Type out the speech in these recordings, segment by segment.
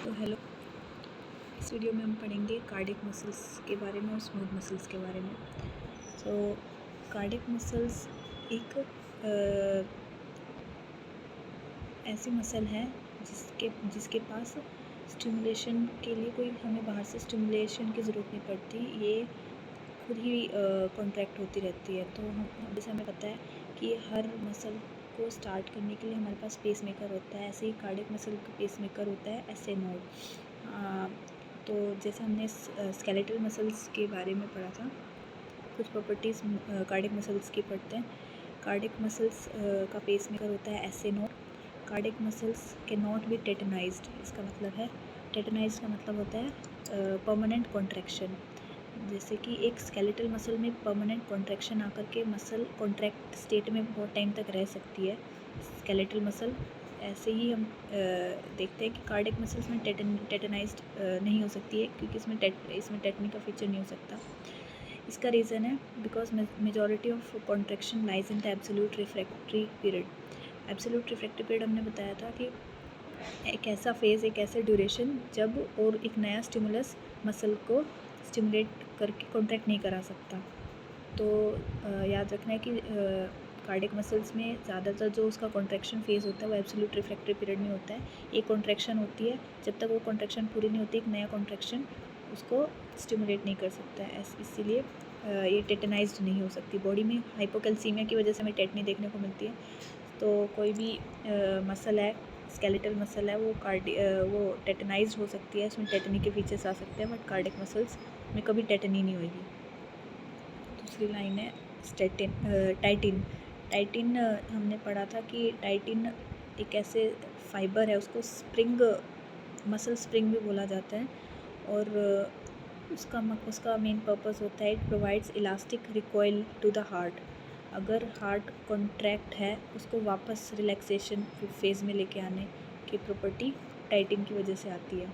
तो हेलो, इस वीडियो में हम पढ़ेंगे कार्डियक मसल्स के बारे में और स्मूथ मसल्स के बारे में। तो कार्डियक मसल्स एक ऐसी मसल है जिसके पास स्टिमुलेशन के लिए कोई हमें बाहर से स्टिमुलेशन की ज़रूरत नहीं पड़ती, ये खुद ही कॉन्ट्रैक्ट होती रहती है। तो हम जैसे हमें पता है कि हर मसल को स्टार्ट करने के लिए हमारे पास पेस मेकर होता है, ऐसे ही कार्डियक मसल का पेस मेकर होता है एसए मोड। तो जैसे हमने स्केलेटल मसल्स के बारे में पढ़ा था, कुछ प्रॉपर्टीज़ कार्डियक मसल्स की पढ़ते हैं। कार्डियक मसल्स का पेस मेकर होता है एसए नोड। कार्डियक मसल्स के नॉट बी टेटनाइज्ड, इसका मतलब है टेटनाइज्ड का मतलब होता है परमानेंट कॉन्ट्रैक्शन। जैसे कि एक स्केलेटल मसल में परमानेंट कॉन्ट्रैक्शन आकर के मसल कॉन्ट्रैक्ट स्टेट में बहुत टाइम तक रह सकती है, स्केलेटल मसल। ऐसे ही हम देखते हैं कि कार्डियक मसल्स में टेटनाइज्ड नहीं हो सकती है, क्योंकि इसमें टेटनी का फीचर नहीं हो सकता। इसका रीज़न है because majority of contraction lies in the absolute refractory period. Absolute refractory period हमने बताया था कि एक ऐसा फेज़, एक ऐसा ड्यूरेशन जब और एक नया स्टिमुलस मसल को स्टिमुलेट करके कॉन्ट्रैक्ट नहीं करा सकता। तो याद रखना है कि कार्डियक मसल्स में ज़्यादातर जो उसका कॉन्ट्रैक्शन फेज़ होता है वो एब्सोल्यूट रिफ्रैक्टरी पीरियड में होता है। एक कॉन्ट्रैक्शन होती है, जब तक वो कॉन्ट्रैक्शन पूरी नहीं होती एक नया कॉन्ट्रैक्शन उसको स्टिमुलेट नहीं कर सकता है। इसीलिए ये टेटनाइज्ड नहीं हो सकती। बॉडी में हाइपोकैल्सीमिया की वजह से हमें टेटनी देखने को मिलती है। तो कोई भी मसल है, स्केलेटल मसल है, वो टेटनाइज्ड हो सकती है, इसमें टेटनी के फीचर्स आ सकते हैं, बट कार्डियक मसल्स में कभी टेटनी नहीं होगी। दूसरी लाइन है टाइटिन। टाइटिन हमने पढ़ा था कि टाइटिन एक ऐसे फाइबर है, उसको मसल स्प्रिंग भी बोला जाता है, और उसका मेन पर्पस होता है it provides elastic recoil to the heart. अगर हार्ट कॉन्ट्रैक्ट है उसको वापस रिलैक्सेशन फेज़ में लेके आने की प्रॉपर्टी टाइटिन की वजह से आती है।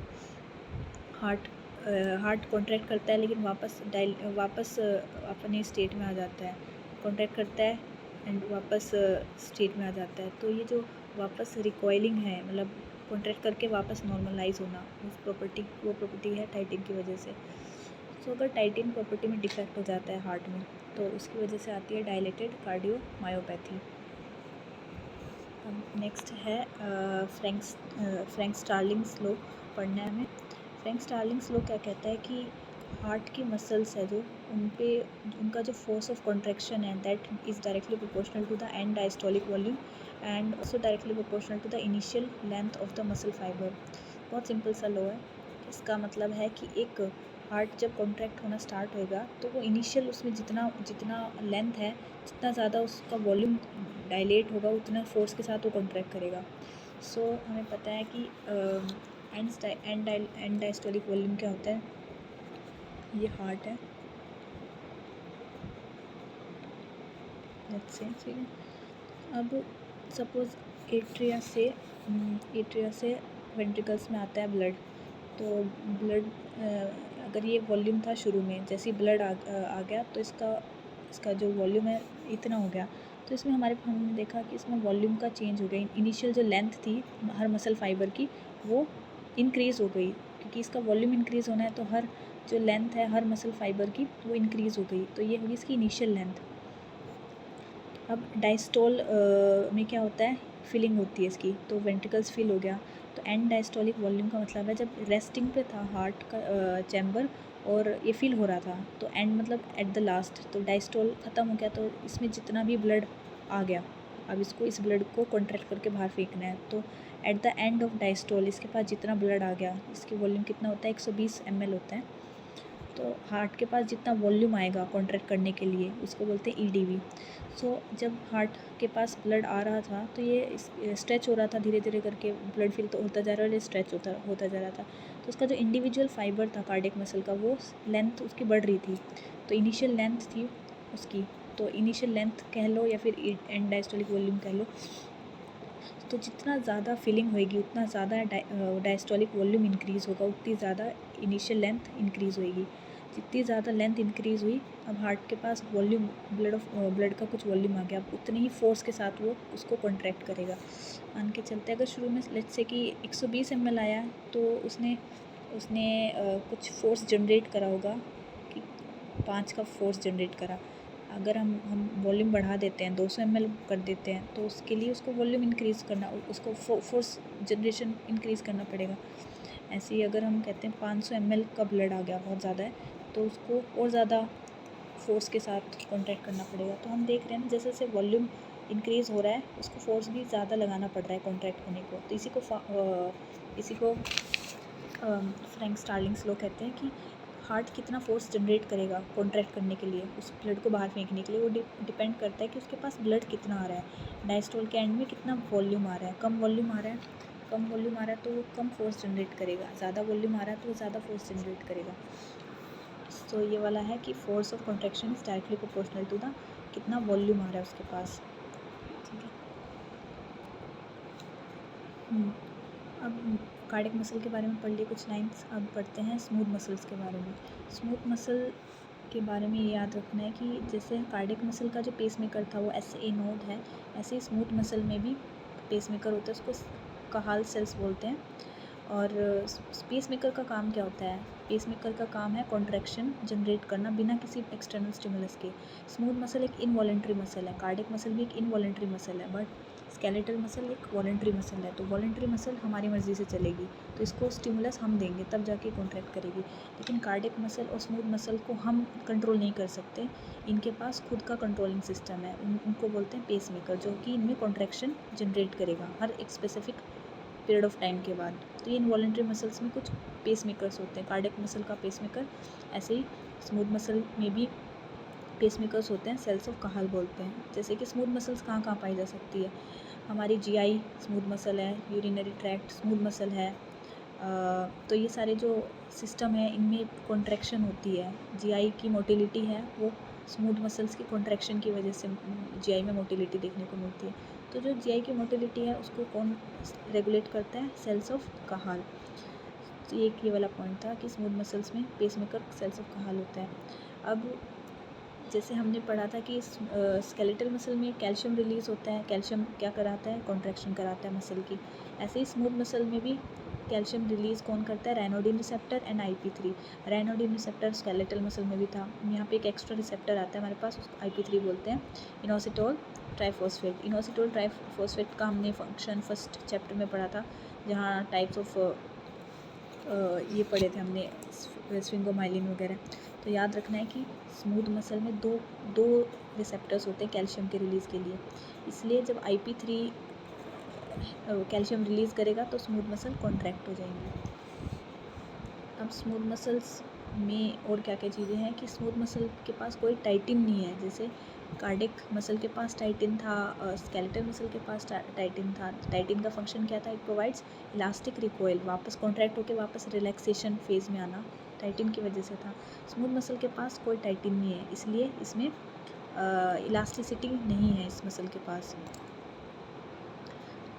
हार्ट कॉन्ट्रैक्ट करता है लेकिन वापस अपने स्टेट में आ जाता है, कॉन्ट्रैक्ट करता है एंड वापस स्टेट में आ जाता है। तो ये जो वापस रिकॉइलिंग है, मतलब कॉन्ट्रैक्ट करके वापस नॉर्मलाइज होना, वो प्रॉपर्टी है टाइटिन की वजह से। सो अगर टाइटिन प्रॉपर्टी में डिफेक्ट हो जाता है हार्ट में, तो उसकी वजह से आती है डायलेटेड कार्डियोमायोपैथी। अब नेक्स्ट है फ्रैंक स्टार्लिंग्स लॉ पढ़ना है हमें। फ्रैंक स्टार्लिंग्स लॉ क्या कहता है कि हार्ट की मसल्स है जो उनका जो फोर्स ऑफ कॉन्ट्रैक्शन है that is directly proportional to the end diastolic volume and also directly proportional to the initial length of the muscle fibre. बहुत सिंपल सा लॉ है। इसका मतलब है कि एक हार्ट जब कॉन्ट्रैक्ट होना स्टार्ट होएगा तो वो इनिशियल उसमें जितना लेंथ है, जितना ज़्यादा उसका वॉल्यूम डायलेट होगा, उतना फोर्स के साथ वो कॉन्ट्रैक्ट करेगा। सो हमें पता है कि एंड डायस्टोलिक वॉल्यूम क्या होता है। ये हार्ट है, लेट्स से, ठीक है। अब सपोज़ एट्रिया से वेंट्रिकल्स में आता है ब्लड। तो ब्लड अगर ये वॉल्यूम था शुरू में, जैसे ही ब्लड आ गया तो इसका जो वॉल्यूम है इतना हो गया। तो इसमें हमने देखा कि इसमें वॉल्यूम का चेंज हो गया। इनिशियल जो लेंथ थी हर मसल फाइबर की वो इंक्रीज़ हो गई, क्योंकि इसका वॉल्यूम इंक्रीज़ होना है तो हर जो लेंथ है हर मसल फाइबर की वो इंक्रीज़ हो गई। तो ये होगी इसकी इनिशियल लेंथ। अब डायस्टोल में क्या होता है, फिलिंग होती है इसकी, तो वेंट्रिकल्स फिल हो गया। तो एंड डायस्टोलिक वॉल्यूम का मतलब है जब रेस्टिंग पे था हार्ट का चैम्बर और ये फिल हो रहा था, तो एंड मतलब एट द लास्ट, तो डायस्टोल ख़त्म हो गया। तो इसमें जितना भी ब्लड आ गया, अब इस ब्लड को कॉन्ट्रैक्ट करके बाहर फेंकना है। तो at the end of diastole इसके पास जितना ब्लड आ गया, इसकी वॉल्यूम कितना होता है, 120 ml होता है। तो हार्ट के पास जितना वॉल्यूम आएगा कॉन्ट्रैक्ट करने के लिए उसको बोलते हैं ईडीवी। सो जब हार्ट के पास ब्लड आ रहा था तो ये स्ट्रेच हो रहा था, धीरे धीरे करके ब्लड फिल तो होता जा रहा है और ये स्ट्रेच होता जा रहा था। तो उसका जो इंडिविजुअल फाइबर था कार्डियक मसल का, वो लेंथ उसकी बढ़ रही थी। तो इनिशियल लेंथ थी उसकी, तो इनिशियल लेंथ कह लो या फिर एंड डायस्टोलिक वॉल्यूम कह लो। तो जितना ज़्यादा फिलिंग होएगी उतना ज़्यादा डायस्टोलिक वॉल्यूम इंक्रीज़ होगा, उतनी ज़्यादा इनिशियल लेंथ इंक्रीज़ होएगी। जितनी ज़्यादा लेंथ इंक्रीज़ हुई, अब हार्ट के पास वॉल्यूम, ब्लड का कुछ वॉल्यूम आ गया, अब उतनी ही फोर्स के साथ वो उसको कॉन्ट्रैक्ट करेगा। मान के चलते अगर शुरू में लेट्स से कि 120 ml आया, तो उसने कुछ फोर्स जनरेट करा होगा कि 5 का फोर्स जनरेट करा। अगर हम वॉल्यूम बढ़ा देते हैं, 200 ml कर देते हैं, तो उसके लिए उसको वॉल्यूम इंक्रीज़ करना, उसको फोर्स जनरेशन इंक्रीज़ करना पड़ेगा। ऐसे ही अगर हम कहते हैं 500 ml का ब्लड आ गया, बहुत ज़्यादा है, तो उसको और ज़्यादा फोर्स के साथ कॉन्ट्रैक्ट करना पड़ेगा। तो हम देख रहे हैं ना, जैसे जैसे वॉल्यूम इंक्रीज़ हो रहा है, उसको फोर्स भी ज़्यादा लगाना पड़ रहा है कॉन्ट्रैक्ट होने को। तो इसी को फ्रैंक स्टार्लिंग्स लॉ कहते हैं कि हार्ट कितना फोर्स जनरेट करेगा कॉन्ट्रैक्ट करने के लिए, उस ब्लड को बाहर फेंकने के लिए, वो डिपेंड करता है कि उसके पास ब्लड कितना आ रहा है, डायस्टोल के एंड में कितना वॉल्यूम आ रहा है। कम वॉल्यूम आ रहा है तो वो कम फोर्स जनरेट करेगा, ज़्यादा वॉल्यूम आ रहा है तो वो ज़्यादा फोर्स जनरेट करेगा। तो ये वाला है कि force of contraction is directly proportional to the कितना वॉल्यूम आ रहा है उसके पास। ठीक है। अब कार्डियक मसल के बारे में पढ़ लिए कुछ लाइंस, अब पढ़ते हैं स्मूथ मसल्स के बारे में। स्मूथ मसल के बारे में ये याद रखना है कि जैसे कार्डियक मसल का जो पेसमेकर था वो SA नोड है, ऐसे ही स्मूथ मसल में भी पेसमेकर होता है, उसको कहाल सेल्स बोलते हैं। और पेसमेकर का काम क्या होता है? पेसमेकर का काम है कॉन्ट्रैक्शन जनरेट करना बिना किसी एक्सटर्नल स्टिमुलस के। स्मूथ मसल एक इनवॉलेंट्री मसल है, कार्डियक मसल भी एक इनवॉलेंट्री मसल है, बट स्केलेटल मसल एक वॉलेंट्री मसल है। तो वॉलेंट्री मसल हमारी मर्ज़ी से चलेगी, तो इसको स्टिमुलस हम देंगे तब जाके कॉन्ट्रैक्ट करेगी। लेकिन कार्डियक मसल और स्मूथ मसल को हम कंट्रोल नहीं कर सकते, इनके पास खुद का कंट्रोलिंग सिस्टम है, उनको बोलते हैं पेसमेकर, जो कि इनमें कॉन्ट्रैक्शन जनरेट करेगा हर एक स्पेसिफिक पीरियड ऑफ टाइम के बाद। तो ये इनवॉलेंट्री मसल्स में कुछ पेसमेकर्स होते हैं, कार्डियक मसल का पेसमेकर, ऐसे ही स्मूथ मसल में भी पेसमेकर्स होते हैं, सेल्स ऑफ कहाल बोलते हैं। जैसे कि स्मूथ मसल्स कहाँ कहाँ पाई जा सकती है? हमारी GI स्मूथ मसल है, यूरिनरी ट्रैक्ट स्मूथ मसल है। तो ये सारे जो सिस्टम है इनमें कॉन्ट्रैक्शन होती है। GI की मोटिलिटी है वो स्मूथ मसल्स की कॉन्ट्रैक्शन की वजह से GI में मोटिलिटी देखने को मिलती है। तो जो GI की मोटिलिटी है उसको कौन रेगुलेट करता है? सेल्स ऑफ कहाल। तो ये वाला पॉइंट था कि स्मूथ मसल्स में पेसमेकर सेल्स ऑफ कहाल होता है। अब जैसे हमने पढ़ा था कि स्केलेटल मसल में कैल्शियम रिलीज़ होता है, कैल्शियम क्या कराता है? कॉन्ट्रैक्शन कराता है मसल की। ऐसे ही स्मूथ मसल में भी कैल्शियम रिलीज़ कौन करता है? Ryanodine receptor and IP3। Ryanodine receptor skeletal muscle में भी था, यहाँ पे एक एक्स्ट्रा रिसेप्टर आता है हमारे पास, उसको IP3 बोलते हैं। इनोसिटोल ट्राइफॉस्फेट, इनोसिटोल ट्राइफॉस्फेट का हमने फंक्शन फर्स्ट चैप्टर में पढ़ा था, जहाँ टाइप्स ऑफ ये पढ़े थे हमने, स्फिंगोमाइलिन वगैरह। तो याद रखना है कि स्मूथ मसल में दो रिसेप्टर्स होते हैं कैल्शियम के रिलीज़ के लिए, इसलिए जब IP3 कैल्शियम रिलीज़ करेगा तो स्मूथ मसल कॉन्ट्रैक्ट हो जाएंगी। अब स्मूथ मसल्स में और क्या क्या चीज़ें हैं कि स्मूथ मसल के पास कोई टाइटिन नहीं है, जैसे कार्डियक मसल के पास टाइटिन था, स्केलेटल मसल के पास टाइटिन था। टाइटिन का फंक्शन क्या था? इट प्रोवाइड्स इलास्टिक रिकॉइल, वापस कॉन्ट्रैक्ट होकर वापस रिलैक्सेशन फेज़ में आना टाइटिन की वजह से था। स्मूथ मसल के पास कोई टाइटिन नहीं है, इसलिए इसमें इलास्टिसिटी नहीं है इस मसल के पास।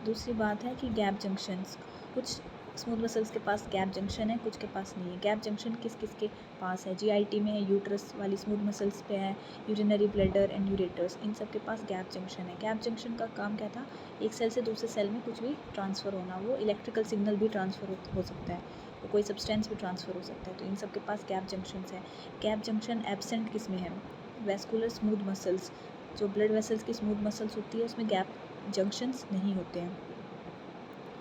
दूसरी बात है कि गैप जंक्शंस, कुछ स्मूथ मसल्स के पास गैप जंक्शन है, कुछ के पास नहीं है। गैप जंक्शन किस किस के पास है? GIT में है, यूट्रस वाली स्मूथ मसल्स पे है, यूरिनरी ब्लैडर एंड यूरेटर्स, इन सब के पास गैप जंक्शन है। गैप जंक्शन का काम क्या था? एक सेल से दूसरे सेल में कुछ भी ट्रांसफ़र होना, वो इलेक्ट्रिकल सिग्नल भी ट्रांसफ़र हो सकता है, वो कोई सब्सटेंस भी ट्रांसफ़र हो सकता है, तो इन सब के पास गैप जंक्शंस है। गैप जंक्शन एब्सेंट किस में है? वैस्कुलर स्मूथ मसल्स, जो ब्लड वेसल्स की स्मूथ मसल्स होती है उसमें गैप जंक्शंस नहीं होते हैं।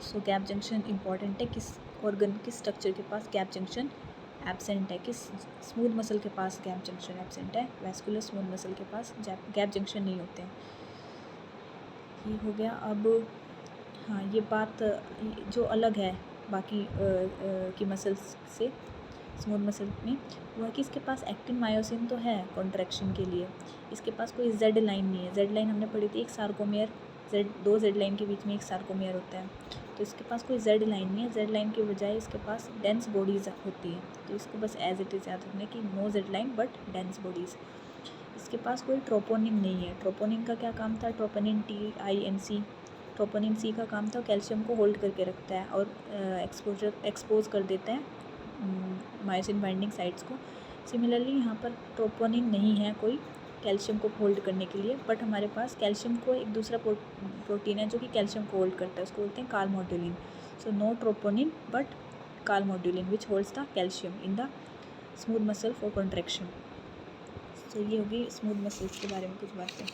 सो गैप जंक्शन इंपॉर्टेंट है, किस ऑर्गन किस स्ट्रक्चर के पास गैप जंक्शन एब्सेंट है? किस स्मूथ मसल के पास गैप जंक्शन एब्सेंट है? वैस्कुलर स्मूथ मसल के पास गैप जंक्शन नहीं होते हैं। ये हो गया। अब हाँ, ये बात जो अलग है बाकी की मसल्स से स्मूथ मसल में, वो है कि इसके पास एक्टिन मायोसिन तो है कॉन्ट्रैक्शन के लिए, इसके पास कोई Z लाइन नहीं है। Z लाइन हमने पढ़ी थी, एक सार्कोमेयर, दो Z लाइन के बीच में एक सार्कोमेयर होता है, तो इसके पास कोई Z लाइन नहीं है। Z लाइन के बजाय इसके पास डेंस बॉडीज़ होती हैं, तो इसको बस एज इट इज़ याद रखना कि no Z line but dense bodies. इसके पास कोई ट्रोपोनिन नहीं है। ट्रोपोनिन का क्या काम था? ट्रोपोनिन TINC, ट्रोपोनिन C का काम था कैल्शियम को होल्ड करके रखता है और एक्सपोज कर देता है मायोसिन बाइंडिंग साइट्स को। सिमिलरली यहाँ पर ट्रोपोनिन नहीं है कोई कैल्शियम को होल्ड करने के लिए, बट हमारे पास कैल्शियम को एक दूसरा प्रोटीन है जो कि कैल्शियम को होल्ड करता है, उसको बोलते हैं calmodulin. So no troponin but calmodulin which holds the calcium in the smooth muscle for contraction. So ये होगी स्मूथ मसल्स के बारे में कुछ बातें।